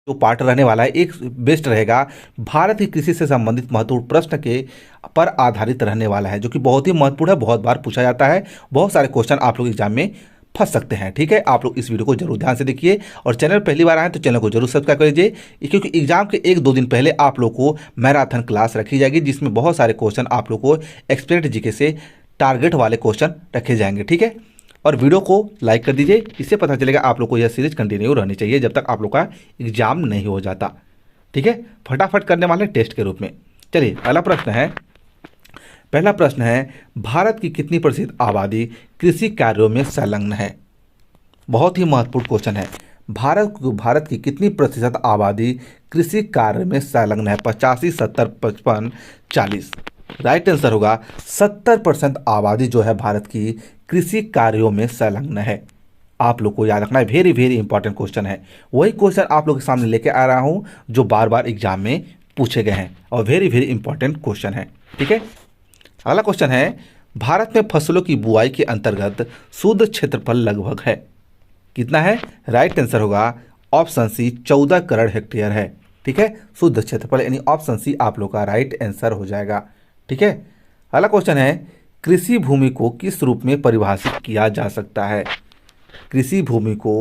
जो पार्ट रहने वाला है एक बेस्ट रहेगा भारत की कृषि से संबंधित महत्वपूर्ण प्रश्न के पर आधारित रहने वाला है, जो कि बहुत ही महत्वपूर्ण है, बहुत बार पूछा जाता है, बहुत सारे क्वेश्चन आप लोग एग्जाम में फंस सकते हैं। ठीक है, आप लोग इस वीडियो को जरूर ध्यान से देखिए और चैनल पहली बार आए तो चैनल को जरूर सब्सक्राइब कर लीजिए, क्योंकि एग्जाम के 1-2 दिन पहले आप लोग को मैराथन क्लास रखी जाएगी जिसमें बहुत सारे क्वेश्चन आप लोग को एक्सपेरिमेंट जीके से टारगेट वाले क्वेश्चन रखे जाएंगे। ठीक है, और वीडियो को लाइक कर दीजिए, इससे पता चलेगा आप लोग को यह सीरीज कंटिन्यू रहनी चाहिए जब तक आप लोग का एग्जाम नहीं हो जाता। ठीक है, फटाफट करने वाले टेस्ट के रूप में। चलिए पहला प्रश्न है भारत की कितनी प्रतिशत आबादी कृषि कार्यों में संलग्न है। बहुत ही महत्वपूर्ण क्वेश्चन है। भारत की कितनी प्रतिशत आबादी कृषि कार्य में संलग्न है। 85, 70, 55, 40। राइट आंसर होगा 70% आबादी जो है भारत की कृषि कार्यों में संलग्न है। आप लोग को याद रखना है, वेरी वेरी इंपॉर्टेंट क्वेश्चन है। वही क्वेश्चन आप लोग के सामने लेके आ रहा हूं जो बार बार एग्जाम में पूछे गए हैं और वेरी वेरी इंपॉर्टेंट क्वेश्चन है। ठीक है, अगला क्वेश्चन है भारत में फसलों की बुआई के अंतर्गत शुद्ध क्षेत्रफल लगभग है। कितना है। राइट आंसर होगा ऑप्शन सी 14 करोड़ हेक्टेयर है। ठीक है, शुद्ध क्षेत्रफल यानी ऑप्शन सी आप लोग का राइट आंसर हो जाएगा। ठीक है, अगला क्वेश्चन है कृषि भूमि को किस रूप में परिभाषित किया जा सकता है। कृषि भूमि को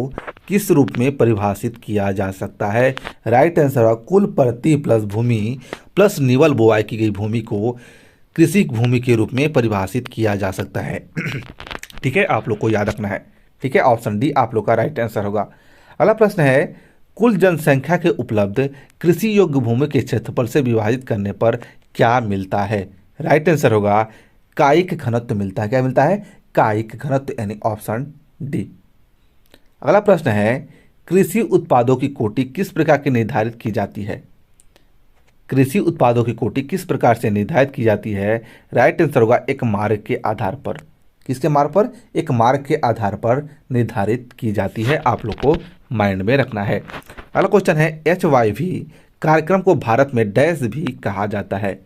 किस रूप में परिभाषित किया जा सकता है। राइट आंसर होगा कुल परती प्लस भूमि प्लस निवल बुआई की गई भूमि को कृषि भूमि के रूप में परिभाषित किया जा सकता है। ठीक है, आप लोग को याद रखना है। ठीक है, ऑप्शन डी आप लोग का राइट आंसर होगा। अगला प्रश्न है कुल जनसंख्या के उपलब्ध कृषि योग्य भूमि के क्षेत्रफल से विभाजित करने पर क्या मिलता है। राइट आंसर होगा कायिक घनत्व मिलता है। क्या मिलता है। कायिक घनत्व यानी ऑप्शन डी। अगला प्रश्न है कृषि उत्पादों की कोटि किस प्रकार की निर्धारित की जाती है। कृषि उत्पादों की कोटि किस प्रकार से निर्धारित की जाती है। राइट आंसर होगा एक मार्ग के आधार पर। किसके मार्ग पर। एक मार्ग के आधार पर निर्धारित की जाती है। आप लोग को माइंड में रखना है। अगला क्वेश्चन है HYV कार्यक्रम को भारत में डैश भी कहा जाता है।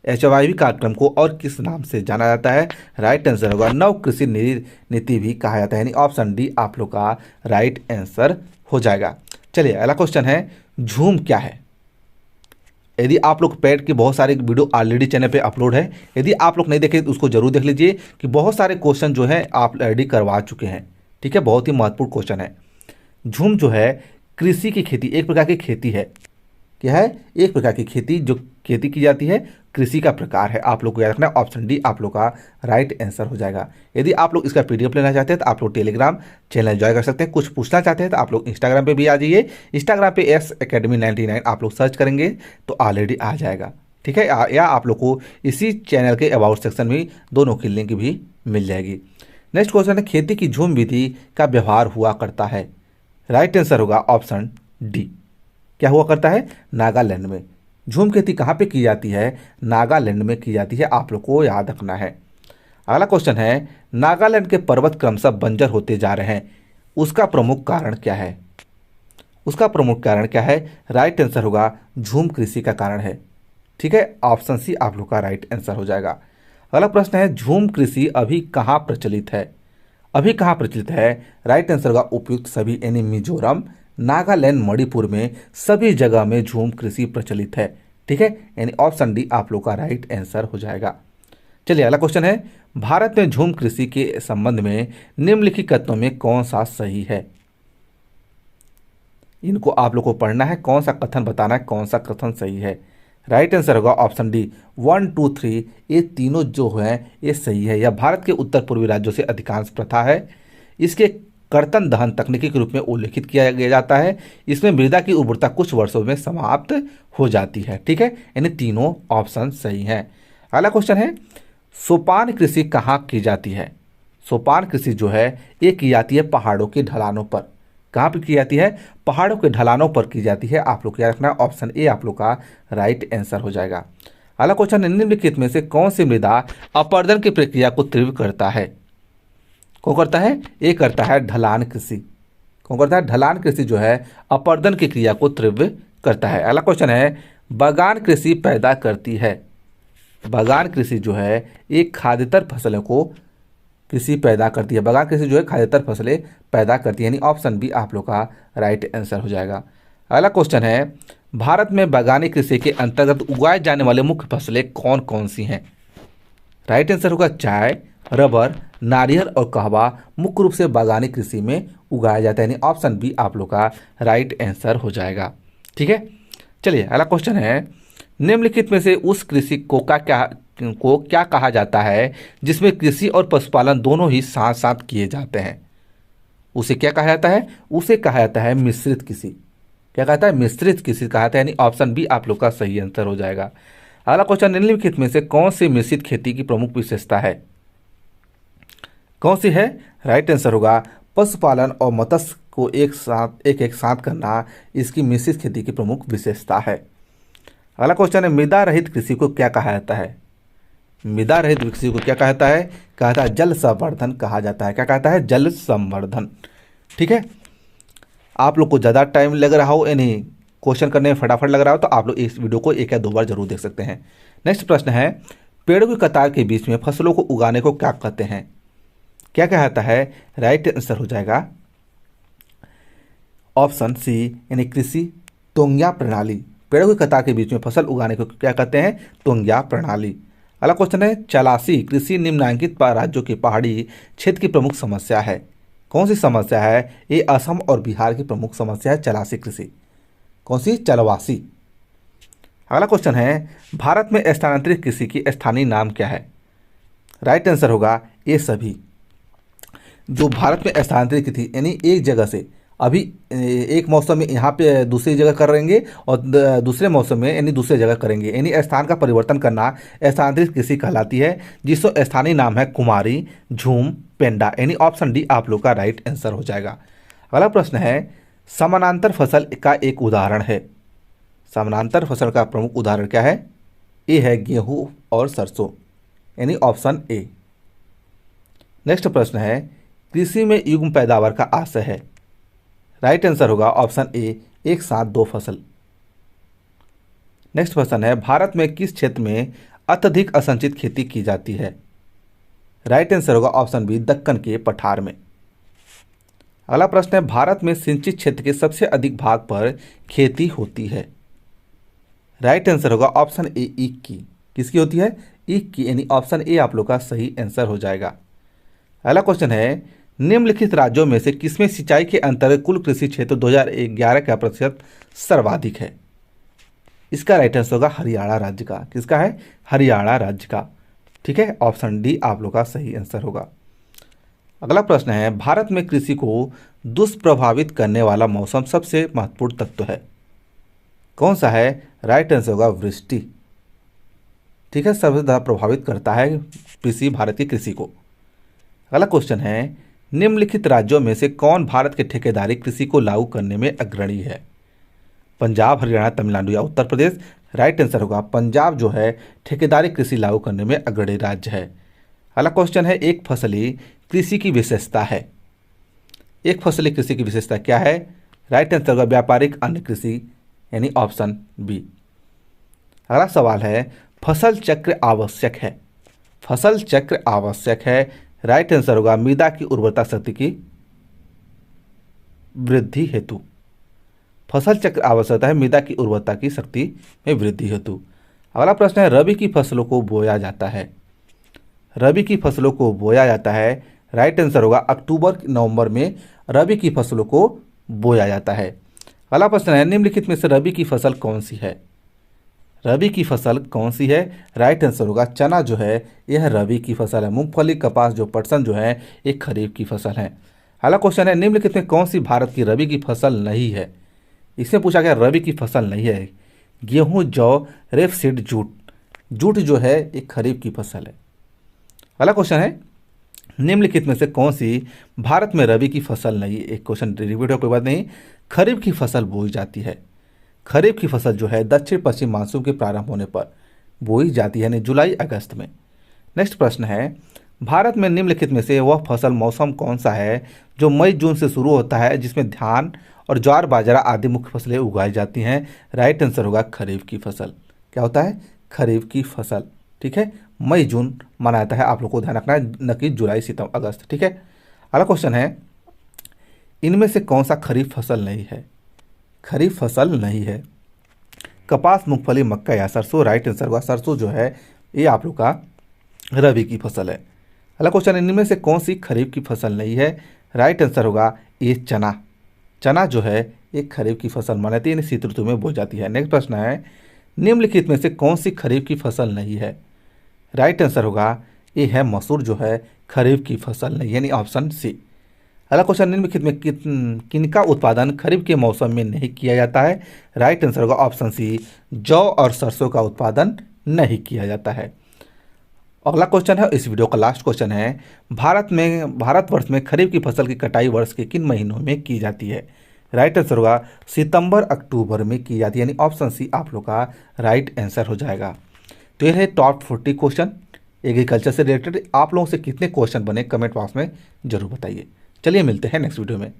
HYV कार्यक्रम को और किस नाम से जाना जाता है। राइट आंसर होगा नव कृषि नीति भी कहा जाता है, यानी ऑप्शन डी आप लोग का राइट आंसर हो जाएगा। चलिए अगला क्वेश्चन है झूम क्या है। यदि आप लोग पेड के बहुत सारे वीडियो ऑलरेडी चैनल पे अपलोड है, यदि आप लोग नहीं देखे तो उसको जरूर देख लीजिए कि बहुत सारे क्वेश्चन जो है आप ऑलरेडी करवा चुके हैं। ठीक है, बहुत ही महत्वपूर्ण क्वेश्चन है। झूम जो है कृषि की खेती, एक प्रकार की खेती है। क्या है। एक प्रकार की खेती जो खेती की जाती है, कृषि का प्रकार है। आप लोग को याद रखना है, ऑप्शन डी आप लोग का राइट आंसर हो जाएगा। यदि आप लोग इसका PDF लेना चाहते हैं तो आप लोग टेलीग्राम चैनल ज्वाइन कर सकते हैं। कुछ पूछना चाहते हैं तो आप लोग इंस्टाग्राम पे भी आ जाइए। इंस्टाग्राम पे S Academy 99 आप लोग सर्च करेंगे तो ऑलरेडी आ जाएगा। ठीक है, या आप लोग को इसी चैनल के अबाउट सेक्शन में दोनों की लिंक भी मिल जाएगी। नेक्स्ट क्वेश्चन है खेती की झूम विधि का व्यवहार हुआ करता है। राइट आंसर होगा ऑप्शन डी। क्या हुआ करता है। नागालैंड में। झूम खेती कहाँ पे की जाती है। नागालैंड में की जाती है। आप लोग को याद रखना है। अगला क्वेश्चन है नागालैंड के पर्वत क्रमशः बंजर होते जा रहे हैं, उसका प्रमुख कारण क्या है। उसका प्रमुख कारण क्या है। राइट आंसर होगा झूम कृषि का कारण है। ठीक है, ऑप्शन सी आप लोग का राइट आंसर हो जाएगा। अगला प्रश्न है झूम कृषि अभी कहाँ प्रचलित है। अभी कहाँ प्रचलित है। राइट आंसर होगा उपयुक्त सभी यानी मिजोरम, नागालैंड, मणिपुर में सभी जगह में झूम कृषि प्रचलित है। ठीक है, यानी ऑप्शन डी आप लोग का राइट आंसर हो जाएगा। चलिए अगला क्वेश्चन है भारत में झूम कृषि के संबंध में निम्नलिखित कथनों में कौन सा सही है। इनको आप लोग को पढ़ना है, कौन सा कथन बताना है, कौन सा कथन सही है। राइट आंसर होगा ऑप्शन डी 1, 2, 3 ये तीनों जो है ये सही है। यह भारत के उत्तर पूर्वी राज्यों से अधिकांश प्रथा है। इसके कर्तन दहन तकनीकी के रूप में उल्लेखित किया जाता है। इसमें मृदा की उर्वरता कुछ वर्षों में समाप्त हो जाती है। ठीक है, यानी तीनों ऑप्शन सही हैं। अगला क्वेश्चन है सोपान कृषि कहाँ की जाती है। सोपान कृषि जो है ये की जाती है पहाड़ों के ढलानों पर। कहाँ पर की जाती है। पहाड़ों के ढलानों पर की जाती है। आप लोग याद रखना, ऑप्शन ए आप लोग का राइट आंसर हो जाएगा। अगला क्वेश्चन है निम्नलिखित में से कौन सी मृदा अपर्दन की प्रक्रिया को तीव्र करता है। कौन करता है। ये करता है ढलान कृषि। कौन करता है। ढलान कृषि जो है अपर्दन की क्रिया को तीव्र करता है। अगला क्वेश्चन है बागान कृषि पैदा करती है। बागान कृषि जो है एक खाद्यतर फसलों को कृषि पैदा करती है। बागान कृषि जो है खाद्यतर फसलें पैदा करती है, यानी ऑप्शन बी आप लोग का राइट आंसर हो जाएगा। अगला क्वेश्चन है, भारत में बागवानी कृषि के अंतर्गत उगाए जाने वाले मुख्य फसलें कौन कौन सी हैं? राइट आंसर होगा चाय, रबर, नारियल और कहवा मुख्य रूप से बागवानी कृषि में उगाया जाता है, यानी ऑप्शन बी आप लोग का राइट आंसर हो जाएगा। ठीक है, चलिए अगला क्वेश्चन है, निम्नलिखित में से उस कृषि को क्या कहा जाता है जिसमें कृषि और पशुपालन दोनों ही साथ साथ किए जाते हैं? उसे क्या कहा जाता है? उसे कहा जाता है मिश्रित कृषि। क्या कहता है? मिश्रित कृषि कहा जाता है, यानी ऑप्शन बी आप लोग का सही आंसर हो जाएगा। अगला क्वेश्चन, निम्नलिखित में से कौन सी मिश्रित खेती की प्रमुख विशेषता है? कौन सी है? राइट आंसर होगा पशुपालन और मत्स्य को एक साथ करना इसकी मिश्रित खेती की प्रमुख विशेषता है। अगला क्वेश्चन है, मृदा रहित कृषि को क्या कहा जाता है? मृदा रहित कृषि को क्या कहता है? कहता है जल संवर्धन कहा जाता है। क्या कहता है? जल संवर्धन। ठीक है, आप लोग को ज़्यादा टाइम लग रहा हो यानी क्वेश्चन करने में फटाफट लग रहा हो तो आप लोग इस वीडियो को एक या दो बार जरूर देख सकते हैं। नेक्स्ट प्रश्न है, पेड़ों की कतार के बीच में फसलों को उगाने को क्या कहते हैं? क्या कहता है? राइट आंसर हो जाएगा ऑप्शन सी यानी कृषि तोंग्या प्रणाली। पेड़ों की कतार के बीच में फसल उगाने को क्या कहते हैं? तोंग्या प्रणाली। अगला क्वेश्चन है, चलासी कृषि निम्नांकित राज्यों की पहाड़ी क्षेत्र की प्रमुख समस्या है। कौन सी समस्या है? ये असम और बिहार की प्रमुख समस्या है चलासी कृषि। कौन सी? चलवासी। अगला क्वेश्चन है, भारत में स्थानांतरित कृषि की स्थानीय नाम क्या है? राइट आंसर होगा ये सभी। जो भारत में स्थानांतरित थी यानी एक जगह से अभी एक मौसम में यहाँ पे दूसरी जगह करेंगे और दूसरे मौसम में यानी दूसरी जगह करेंगे, यानी स्थान का परिवर्तन करना स्थानांतरित कृषि कहलाती है, जिसका स्थानीय नाम है कुमारी, झूम, पेंडा, यानी ऑप्शन डी आप लोग का राइट आंसर हो जाएगा। अगला प्रश्न है, समानांतर फसल का एक उदाहरण है। समानांतर फसल का प्रमुख उदाहरण क्या है? ए है गेहूँ और सरसों, यानी ऑप्शन ए। नेक्स्ट प्रश्न है, कृषि में युग्म पैदावार का आशय है। राइट आंसर होगा ऑप्शन ए एक साथ दो फसल। नेक्स्ट प्रश्न है, भारत में किस क्षेत्र में अत्यधिक असंचित खेती की जाती है? राइट आंसर होगा ऑप्शन बी दक्कन के पठार में। अगला प्रश्न है, भारत में सिंचित क्षेत्र के सबसे अधिक भाग पर खेती होती है। राइट आंसर होगा ऑप्शन ए ईख की। किसकी होती है? ईख की, यानी ऑप्शन ए आप लोग का सही आंसर हो जाएगा। अगला क्वेश्चन है, निम्नलिखित राज्यों में से किसमें सिंचाई के अंतर्गत कुल कृषि क्षेत्र 2011 का प्रतिशत सर्वाधिक है? इसका राइट आंसर होगा हरियाणा राज्य का। किसका है? हरियाणा राज्य का। ठीक है, ऑप्शन डी आप लोग का सही आंसर होगा। अगला प्रश्न है, भारत में कृषि को दुष्प्रभावित करने वाला मौसम सबसे महत्वपूर्ण तत्व है। कौन सा है? राइट आंसर होगा वृष्टि। ठीक है, सबसे ज़्यादा प्रभावित करता है कृषि भारत की कृषि को। अगला क्वेश्चन है, निम्नलिखित राज्यों में से कौन भारत के ठेकेदारी कृषि को लागू करने में अग्रणी है? पंजाब, हरियाणा, तमिलनाडु या उत्तर प्रदेश? राइट आंसर होगा पंजाब जो है ठेकेदारी कृषि लागू करने में अग्रणी राज्य है। अगला क्वेश्चन है, एक फसली कृषि की विशेषता है। एक फसली कृषि की विशेषता क्या है? राइट आंसर होगा व्यापारिक अन्य कृषि, यानी ऑप्शन बी। अगला सवाल है, फसल चक्र आवश्यक है। फसल चक्र आवश्यक है। राइट आंसर होगा मृदा की उर्वरता शक्ति की वृद्धि हेतु। फसल चक्र आवश्यकता है मृदा की उर्वरता की शक्ति में वृद्धि हेतु। अगला प्रश्न है, रबी की फसलों को बोया जाता है। रबी की फसलों को बोया जाता है। राइट आंसर होगा अक्टूबर नवंबर में रबी की फसलों को बोया जाता है। अगला प्रश्न है, निम्नलिखित में से रबी की फसल कौन सी है? रबी की फसल कौन सी है? राइट आंसर होगा चना जो है यह रबी की फसल है। मूंगफली, कपास जो पटसन जो है एक खरीफ की फसल है। अगला क्वेश्चन है, निम्नलिखित में कौन सी भारत की रबी की फसल नहीं है? इसमें पूछा गया रबी की फसल नहीं है। गेहूं, जौ, रेपसीड, जूट। जूट जो है एक खरीफ की फसल है। अगला क्वेश्चन है, निम्नलिखित में से कौन सी भारत में रबी की फसल नहीं? एक क्वेश्चन रिपीट हो, कोई बात नहीं। खरीफ की फसल बोई जाती है। खरीफ की फसल जो है दक्षिण पश्चिम मानसून के प्रारंभ होने पर बोई जाती है, यानी जुलाई अगस्त में। नेक्स्ट प्रश्न है, भारत में निम्नलिखित में से वह फसल मौसम कौन सा है जो मई जून से शुरू होता है, जिसमें धान और ज्वार बाजरा आदि मुख्य फसलें उगाई जाती हैं? राइट आंसर होगा खरीफ की फसल। क्या होता है? खरीफ की फसल। ठीक है, मई जून माना जाता है, आप लोग को ध्यान रखना है, न कि जुलाई सितंबर अगस्त। ठीक है, अगला क्वेश्चन है, इनमें से कौन सा खरीफ फसल नहीं है? खरीफ फसल नहीं है। कपास, मूंगफली, मक्का या सरसों, राइट आंसर होगा सरसों जो है ये आप लोग का रबी की फसल है। अगला क्वेश्चन, इनमें से कौन सी खरीफ की फसल नहीं है? राइट आंसर होगा ये चना। चना जो है एक खरीफ की फसल मानी जाती है, यानी शीत ऋतु में बोई जाती है। नेक्स्ट प्रश्न है, निम्नलिखित में से कौन सी खरीफ की फसल नहीं है? राइट आंसर होगा ये है मसूर जो है खरीफ की फसल नहीं, यानी ऑप्शन सी। अगला क्वेश्चन, निम्नलिखित में किनका उत्पादन खरीफ के मौसम में नहीं किया जाता है? राइट आंसर होगा ऑप्शन सी, जौ और सरसों का उत्पादन नहीं किया जाता है। अगला क्वेश्चन है, इस वीडियो का लास्ट क्वेश्चन है, भारतवर्ष में खरीफ की फसल की कटाई वर्ष के किन महीनों में की जाती है? राइट आंसर होगा सितंबर अक्टूबर में की जाती है, यानी ऑप्शन सी आप लोग का राइट आंसर हो जाएगा। तो ये है टॉप 40 क्वेश्चन एग्रीकल्चर से रिलेटेड। आप लोगों से कितने क्वेश्चन बने कमेंट बॉक्स में जरूर बताइए। चलिए मिलते हैं नेक्स्ट वीडियो में।